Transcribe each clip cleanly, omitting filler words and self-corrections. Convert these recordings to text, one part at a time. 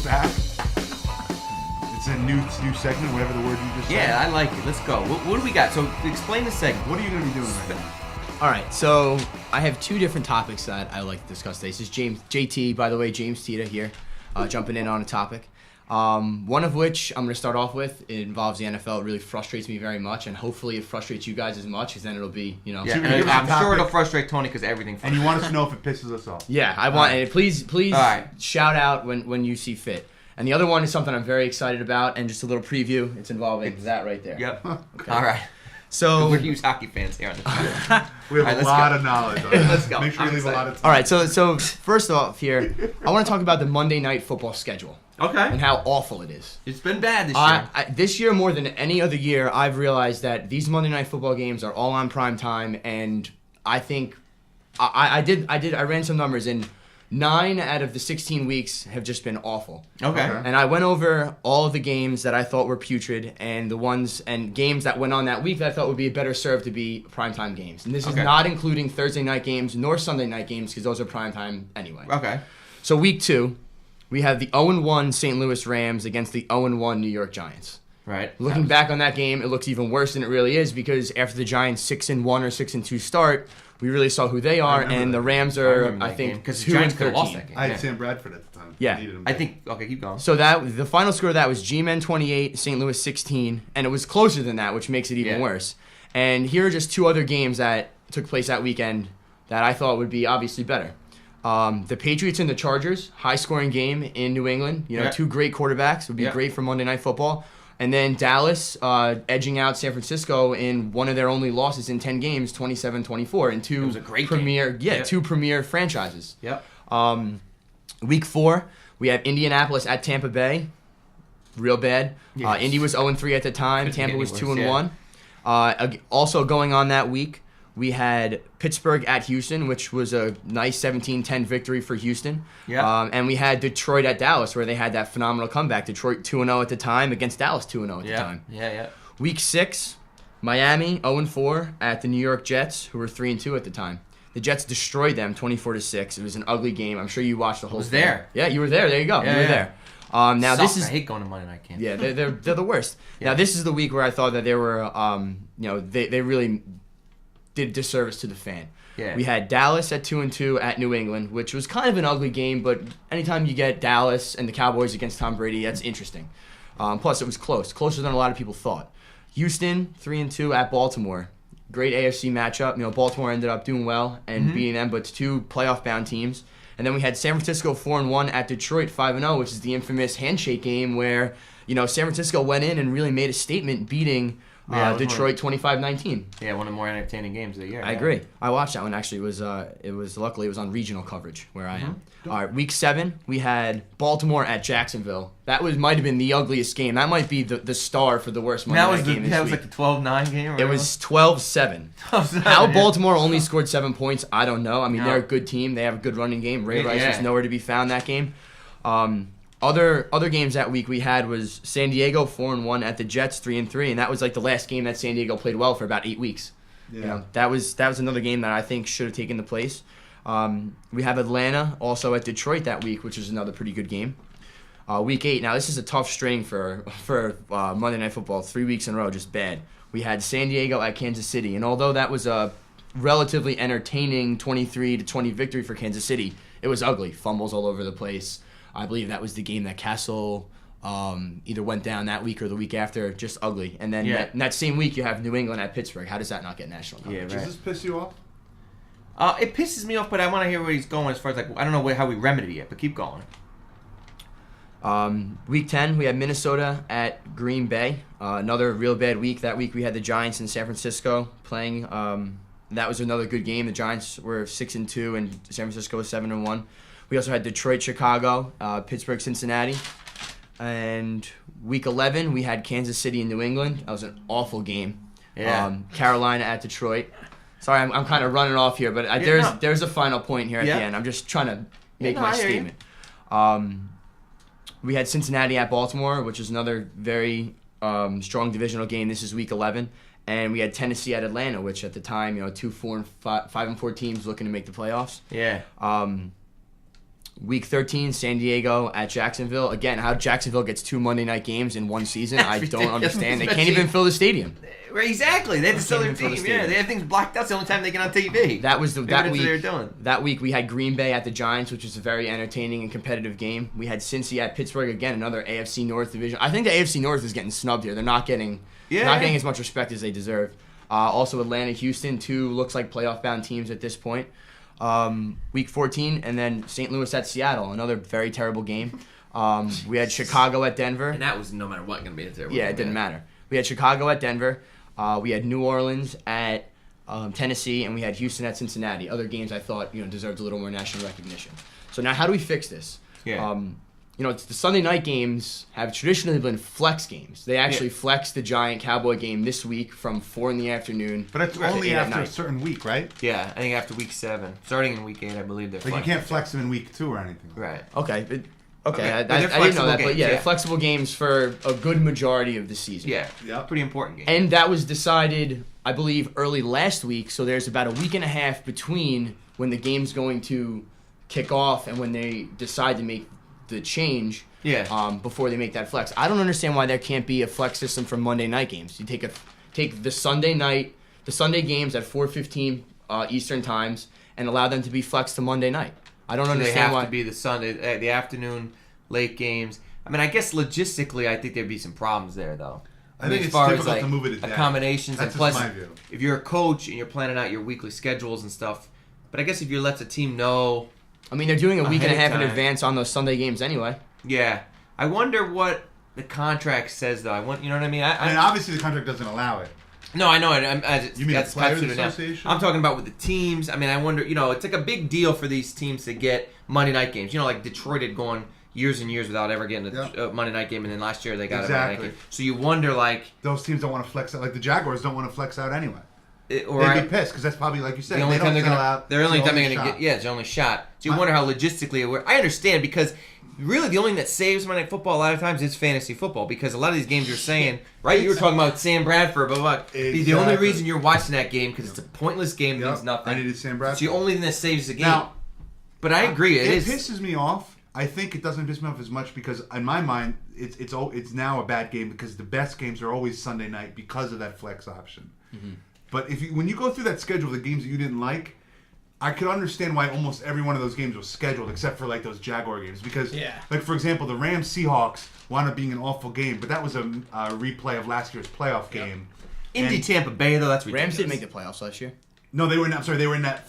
back. It's a new segment, whatever the word you just said. Yeah, I like it. Let's go. What do we got? So explain the segment. What are you going to be doing right now? All right, so I have two different topics that I like to discuss today. This is JT, by the way, James Tita here, jumping in on a topic. One of which I'm going to start off with. It involves the NFL. It really frustrates me very much, and hopefully it frustrates you guys as much, because then it'll be, Yeah, So and I'm sure it'll frustrate Tony because everything. And you want us to know if it pisses us off. Yeah, I want, and please right. shout out when you see fit. And the other one is something I'm very excited about, and just a little preview. It's involving that right there. Yep. Okay. All right. So We're huge hockey fans here on the show. We have All right, a let's lot go. of knowledge. Let's go. Make sure you I'm leave a lot of time. all right, so first off here, I want to talk about the Monday Night Football schedule and Okay. how awful it is. It's been bad this year. This year, more than any other year, I've realized that these Monday Night Football games are all on prime time, and I think I ran some numbers, and 9 out of the 16 weeks have just been awful. Okay. And I went over all of the games that I thought were putrid, and the ones and games that went on that week that I thought would be better served to be primetime games. And this is Okay. not including Thursday night games nor Sunday night games, because those are primetime anyway. Okay. So week 2, we have the 0-1 St. Louis Rams against the 0-1 New York Giants. Right. Looking back on that game, it looks even worse than it really is, because after the Giants 6-1 or 6-2 start, we really saw who they are, remember and that. the Rams I are, remember I that think, game, 'cause the 2 Giants and could've lost 13. that game. I had Yeah. Sam Bradford at the time. Yeah. Needed him I bad. think. Okay, keep going. So the final score of that was G-Men 28, St. Louis 16, and it was closer than that, which makes it even Yeah. worse. And here are just 2 other games that took place that weekend that I thought would be obviously better. The Patriots and the Chargers, high-scoring game in New England. You know, Yeah. 2 great quarterbacks would be Yeah. great for Monday Night Football. And then Dallas edging out San Francisco in one of their only losses in 10 games, 27-24, in 2 It was a great premier, game. yeah, Yeah. 2 premier franchises. Yep. Week 4, we have Indianapolis at Tampa Bay. Real bad. Yes. Indy was 0-3 at the time. Couldn't Tampa get was any 2-1. Also going on that week, we had Pittsburgh at Houston, which was a nice 17-10 victory for Houston. Yeah. And we had Detroit at Dallas, where they had that phenomenal comeback. Detroit 2-0 at the time against Dallas 2-0 at the Yeah. time. Yeah. Week 6, Miami 0-4 at the New York Jets, who were 3-2 at the time. The Jets destroyed them 24-6. It was an ugly game. I'm sure you watched the whole was thing. there. Yeah, you were there. There you go. Yeah, you were yeah. there. Now this Sucks. is I hate going to Monday night games. yeah, they're the worst. Yeah. Now this is the week where I thought that they were they really did disservice to the fan. Yeah. We had Dallas at 2-2 at New England, which was kind of an ugly game, but anytime you get Dallas and the Cowboys against Tom Brady, that's interesting. Plus it was closer than a lot of people thought. Houston 3-2 at Baltimore. Great AFC matchup. You know, Baltimore ended up doing well and beating them, but it's 2 playoff-bound teams. And then we had San Francisco 4-1 at Detroit 5-0, which is the infamous handshake game where, you know, San Francisco went in and really made a statement beating Yeah, it was Detroit 25-19. Yeah, one of the more entertaining games of the year. I agree. I watched that one actually. It was luckily it was on regional coverage where I am. All right, week 7 we had Baltimore at Jacksonville. That might have been the ugliest game. That might be the star for the worst Monday That night was game this that was week. like the 12-9 game. Or It was 12-7. whatever. How Yeah. Baltimore only scored 7 points, I don't know. I mean, No. they're a good team. They have a good running game. Ray Yeah, Rice was yeah. nowhere to be found that game. Other games that week we had was San Diego 4-1 at the Jets 3-3, and that was like the last game that San Diego played well for about 8 weeks. Yeah. You know, that was another game that I think should have taken the place. We have Atlanta also at Detroit that week, which is another pretty good game. Week 8. Now this is a tough string for Monday Night Football. 3 weeks in a row, just bad. We had San Diego at Kansas City, and although that was a relatively entertaining 23-20 victory for Kansas City, it was ugly. Fumbles all over the place. I believe that was the game that Castle either went down that week or the week after. Just ugly. And then Yeah. that same week you have New England at Pittsburgh. How does that not get national coverage? Yeah, Does right. this piss you off? It pisses me off, but I want to hear where he's going as far as like I don't know how we remedy it, but keep going. Week 10, we had Minnesota at Green Bay. Another real bad week. That week we had the Giants in San Francisco playing. That was another good game. The Giants were 6-2 and San Francisco was 7-1. We also had Detroit, Chicago, Pittsburgh, Cincinnati. And week 11, we had Kansas City and New England. That was an awful game. Yeah. Carolina at Detroit. Sorry, I'm kind of running off here, but there's a final point here at the end. I'm just trying to make my I hear you. statement. We had Cincinnati at Baltimore, which is another very strong divisional game. This is week 11. And we had Tennessee at Atlanta, which at the time, 2 4 and 5 and 4 teams looking to make the playoffs. Yeah. Week 13, San Diego at Jacksonville. Again, how Jacksonville gets 2 Monday night games in one season, That's I don't ridiculous, understand. They can't especially- even fill the stadium. Right, exactly. They have to sell their Can't even team. fill the Yeah, stadium. they have things blocked out. It's the only time they get on TV. That was the Maybe that that's week. what they were doing. That week we had Green Bay at the Giants, which was a very entertaining and competitive game. We had Cincy at Pittsburgh again, another AFC North division. I think the AFC North is getting snubbed here. They're not getting as much respect as they deserve. Also, Atlanta, Houston, two looks like playoff bound teams at this point. Week 14, and then St. Louis at Seattle, another very terrible game. We had Chicago at Denver. And that was no matter what going to be a terrible Yeah, game, it didn't matter. We had Chicago at Denver. We had New Orleans at Tennessee, and we had Houston at Cincinnati. Other games I thought deserved a little more national recognition. So now, how do we fix this? Yeah. It's the Sunday night games have traditionally been flex games. They actually flexed the Giant Cowboy game this week from 4 in the afternoon. But it's to only 8 at after a night. certain week, right? Yeah, I think after week 7. Starting in week 8, I believe they're Like you flexing. can't flex them in week 2 or anything. Right. Okay. Okay, I but they're didn't know flexible that, but games, yeah, yeah. they're flexible games for a good majority of the season. Yeah. Yep. Pretty important game. And that was decided, I believe, early last week. So there's about a week and a half between when the game's going to kick off and when they decide to make the change. Yeah. Before they make that flex. I don't understand why there can't be a flex system for Monday night games. You take the Sunday games at 4:15 Eastern times and allow them to be flexed to Monday night. I don't So they understand have why. to be the Sunday, the afternoon, late games. I mean, I guess logistically, I think there'd be some problems there, though. I think as it's far as difficult like to move it a day. accommodations, That's and just plus, my view. if you're a coach and you're planning out your weekly schedules and stuff, but I guess if you let the team know, I mean, they're doing a week and a ahead of half in time. advance on those Sunday games anyway. yeah, I wonder what the contract says though. You know what I mean? I mean, obviously the contract doesn't allow it. No, I know it. You mean that's the Players absolutely not. Association? I'm talking about with the teams. I mean, I wonder. It's like a big deal for these teams to get Monday night games. Like Detroit had gone years and years without ever getting a Monday night game, and then last year they got a Monday night game. So you wonder, like, Those teams don't want to flex out. Like the Jaguars don't want to flex out anyway. or They'd be pissed because that's probably like you said. the only they time don't they're sell gonna, out. they're only It's time they're the gonna only get. Yeah, it's the only shot. So you wonder how logistically it works. I understand because really the only thing that saves Monday Night Football a lot of times is fantasy football because a lot of these games you're saying right. You were talking about Sam Bradford, but the only Exactly. reason you're watching that game because it's a pointless game Yep. means nothing. I needed Sam It's Bradford. the only thing that saves the game. Now, but I agree, it is. pisses me off. I think it doesn't piss me off as much because in my mind it's now a bad game because the best games are always Sunday night because of that flex option. Mm-hmm. But when you go through that schedule of the games that you didn't like, I could understand why almost every one of those games was scheduled except for like those Jaguar games because like for example the Rams Seahawks wound up being an awful game, but that was a replay of last year's playoff game. Indy And- Tampa Bay though, that's ridiculous. Rams didn't make the playoffs last year. No, they were in. I'm sorry, they were in the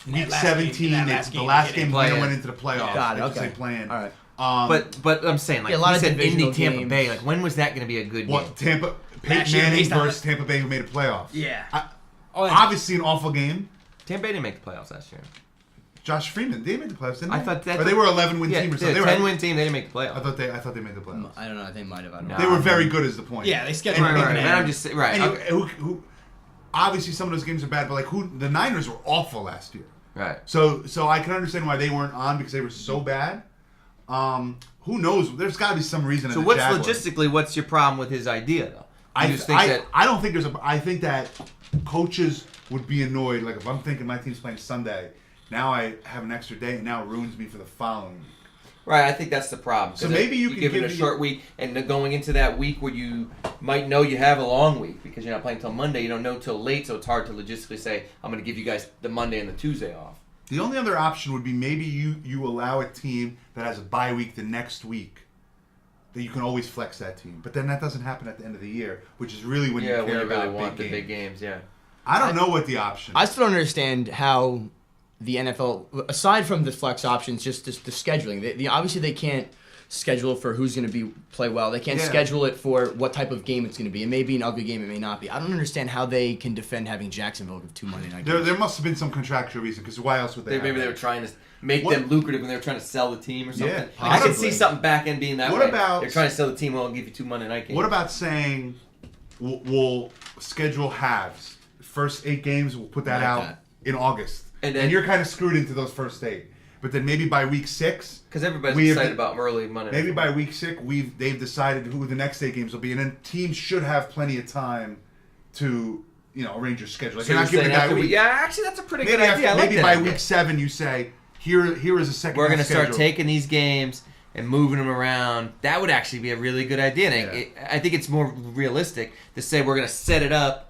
week last 17. game- in that last the game, last they game didn't winner play went it. into the playoffs. Got it, They just okay. say playing. All right. But I'm saying like Yeah, a lot you of said Indy divisional Tampa games. Bay, like when was that going to be a good game? What Tampa? Peyton Last year, Manning based on versus Tampa Bay, who made a playoff. Yeah. Oh, and- Obviously, an awful game. Tampa Bay didn't make the playoffs last year. Josh Freeman, they made the playoffs, didn't they? I thought that- Or they were 11-win Yeah, team or they're something. a They were 10-win team. They didn't make the playoffs. I thought they made the playoffs. I don't know. They might have. I don't know. No. They were very good, is the point. Yeah, they scheduled And- a big Right, man. and I'm just right. And okay. who obviously some of those games are bad, but like the Niners were awful last year. Right. So I can understand why they weren't on because they were so bad. Who knows? There's got to be some reason. So in the what's Jaguars. logistically? What's your problem with his idea though? I You just think that I don't think there's a. I think that coaches would be annoyed. Like if I'm thinking my team's playing Sunday, now I have an extra day, and now it ruins me for the following week. right. I think that's the problem. So 'Cause maybe you can give it give a the- short week, and then going into that week where you might know you have a long week because you're not playing till Monday. You don't know till late, so it's hard to logistically say I'm going to give you guys the Monday and the Tuesday off. The only other option would be maybe you allow a team that has a bye week the next week. That you can always flex that team, but then that doesn't happen at the end of the year, which is really when Yeah, you when care you really about want the big big games. games. Yeah. I don't know what the option. I still don't understand how the NFL, aside from the flex options, just the scheduling. Obviously, they can't schedule for who's going to play well. They can't Yeah. schedule it for what type of game it's going to be. It may be an ugly game. It may not be. I don't understand how they can defend having Jacksonville give 2 Monday night games. There must have been some contractual reason because why else would they? Maybe have they were that? trying to make What- them lucrative when they were trying to sell the team or something. Yeah, I could possibly. see something back end being that What way. about- They're trying to sell the team. We'll give you 2 Monday night games. What about saying we'll schedule halves? First 8 games, we'll put that Like out that. in August, And and, then- you're kind of screwed into those first 8. But then maybe by week 6, Because everybody's we have excited the- about early Monday. maybe night. by week 6, they've decided who the next 8 games will be, and then teams should have plenty of time to arrange your schedule. Like So you're you're not giving saying a guy after a week. Yeah, actually, that's a pretty Maybe good idea. I like maybe that by idea. week 7 you say, here is a second. We're going to start taking these games and moving them around. That would actually be a really good idea. And I think it's more realistic to say we're going to set it up.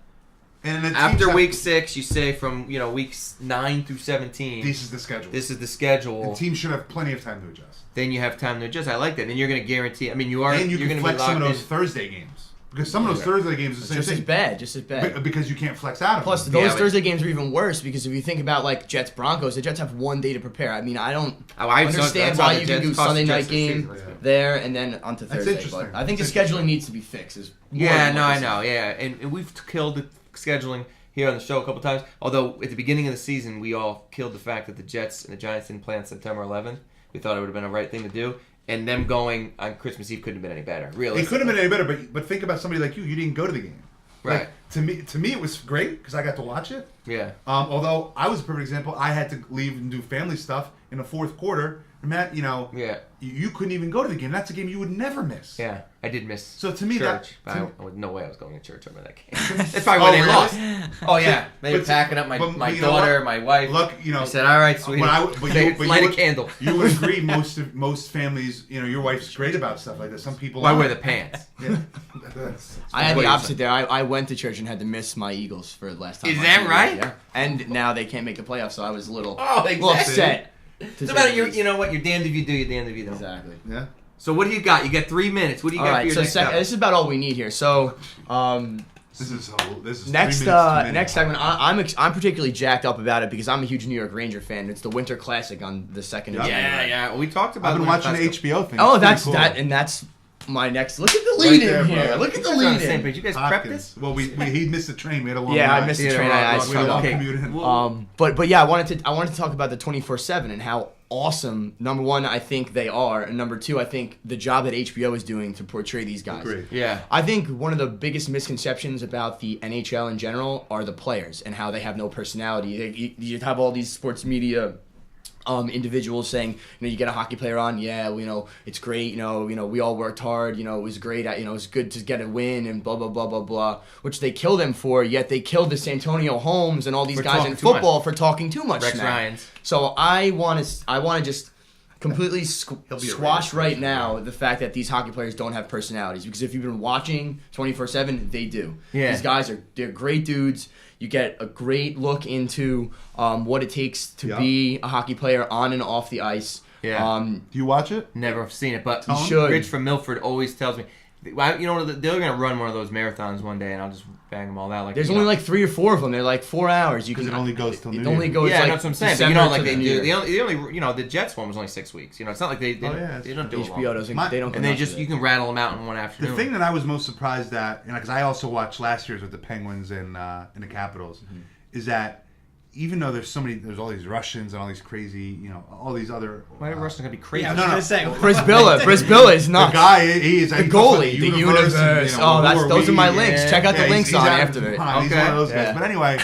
And after week 6, you say from weeks 9 through 17. This is the schedule. The team should have plenty of time to adjust. Then you have time to adjust. I like that. And you're going to guarantee. I mean, you are. And you you're can flex some of those Thursday games because some of those Thursday games are the same thing. Just as bad. Because you can't flex out of Plus, them. those Thursday games are even worse because if you think about like Jets Broncos, the Jets have 1 day to prepare. I mean, I don't understand why you can do Sunday night game there and then onto Thursday. But I think the scheduling needs to be fixed. I know. Yeah, and we've killed the scheduling here on the show a couple times. Although at the beginning of the season, we all killed the fact that the Jets and the Giants didn't play on September 11th. We thought it would have been a right thing to do. And them going on Christmas Eve couldn't have been any better. Really, it couldn't have been any better. But think about somebody like you. You didn't go to the game, right? Like, to me, it was great because I got to watch it. Yeah. Although I was a perfect example, I had to leave and do family stuff in the fourth quarter. Matt, you couldn't even go to the game. That's a game you would never miss. Yeah, I did miss. So to me, church. No way I was going to church over that game. That's probably why they lost. Oh yeah, maybe packing up my daughter, my wife. Look, I said, all right, sweetie. Light a candle. You would agree. Most families, your wife's great about stuff like that. Some people. I wear the pants. Yeah. I had the opposite there. I went to church and had to miss my Eagles for the last time. Is that right? Yeah. And now they can't make the playoffs, so I was a little upset. It's about you know what? You're damned if you do, you're damned if you don't. Exactly. Yeah. So what do you got? You got 3 minutes. What do you got for your next this is about all we need here. So, this is next segment. I'm particularly jacked up about it because I'm a huge New York Ranger fan. It's the Winter Classic on the 2nd of January. Yeah. We talked about. I've been watching the HBO thing. Oh, that's cool. That's my next. Look at the lead in here. Bro. Look at the lead in. Did you guys prep this? Well, he missed the train. We had a long. Yeah, I missed the train. I okay. But yeah, I wanted to talk about the 24/7 and how awesome. Number one, I think they are, and number two, I think the job that HBO is doing to portray these guys. Great. Yeah. I think one of the biggest misconceptions about the NHL in general are the players and how they have no personality. You have all these sports media individuals saying, you get a hockey player on, it's great, we all worked hard, it was great, it was good to get a win and blah, blah, blah, blah, blah, which they kill them for, yet they killed the Santonio Holmes and all these guys in football for talking too much Rex smack. Ryans. So I want to just completely squash right now the fact that these hockey players don't have personalities, because if you've been watching 24/7, they do. Yeah. These guys they're great dudes. You get a great look into what it takes to be a hockey player on and off the ice. Yeah. Do you watch it? Never seen it, but you should. Rich from Milford always tells me, they're going to run one of those marathons one day, and I'll just bang them all out. There's only like 3 or 4 of them. They're like 4 hours. Because it only goes till New Year. It only goes that's what I'm saying. But they do. The only the Jets one was only 6 weeks. It's not like they don't do it long. HBO doesn't. They don't. And you can rattle them out in one afternoon. The thing that I was most surprised at, because I also watched last year's with the Penguins and the Capitals, is that even though there's all these Russians and all these crazy, all these other. Why are Russians gonna be crazy? Yeah, I was gonna say. Brisbilla is nuts. The guy, he is the goalie, the universe. Those are my links. Check out the links on after it. He's one of those guys. But anyway,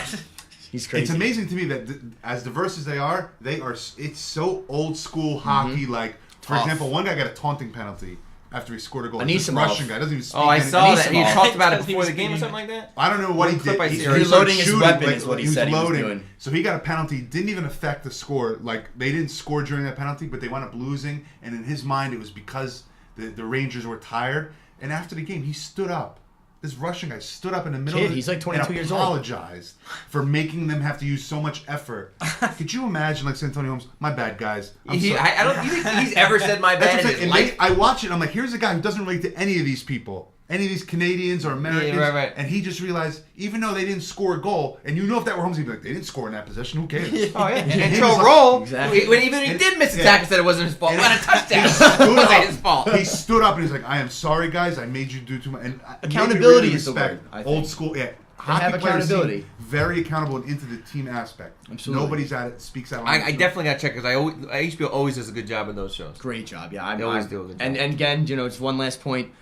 he's crazy. It's amazing to me that as diverse as they are, it's so old school hockey. Like, for example, one guy got a taunting penalty after he scored a goal. This Russian guy doesn't even speak. Oh, I saw that. You talked about it before the game or something like that? I don't know what he did. He's reloading his weapon is what he said he was doing. So he got a penalty. Didn't even affect the score. Like, they didn't score during that penalty, but they wound up losing. And in his mind, it was because the Rangers were tired. And after the game, he stood up. This Russian guy stood up in the middle of it. He's like 22 years old. Apologized for making them have to use so much effort. Could you imagine, like, Santonio Holmes? My bad, guys. I don't think he's ever said my bad in his life. I watch it, and I'm like, here's a guy who doesn't relate to any of these people. Any of these Canadians or Americans. Yeah, right. And he just realized, even though they didn't score a goal, and if that were Holmes, he'd be like, they didn't score in that position. Who cares? Oh, yeah. And so roll. Exactly. Even he did miss a tackle, said it wasn't his fault. He got a touchdown. It wasn't his fault. He stood up and he's like, I am sorry, guys. I made you do too much. And accountability is the word. Old school, yeah. Hockey players seem very accountable and into the team aspect. Absolutely. Nobody's at it, speaks out. I definitely got to check because HBO always does a good job in those shows. Great job, yeah. They always do a good job. And again, just one last point.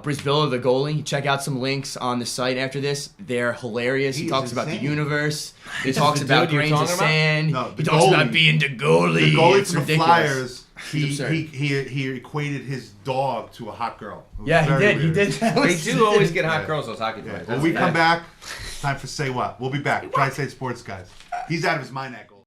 Brisbilla, the goalie, check out some links on the site after this. They're hilarious. He talks about the universe. He talks about grains of sand. He talks about being the goalie. The goalie it's for the ridiculous. Flyers, he equated his dog to a hot girl. Yeah, he did. He did. They do always get hot girls, those hockey players. When we come back, time for Say What. We'll be back. Tri-State Sports, guys. He's out of his mind, that goal.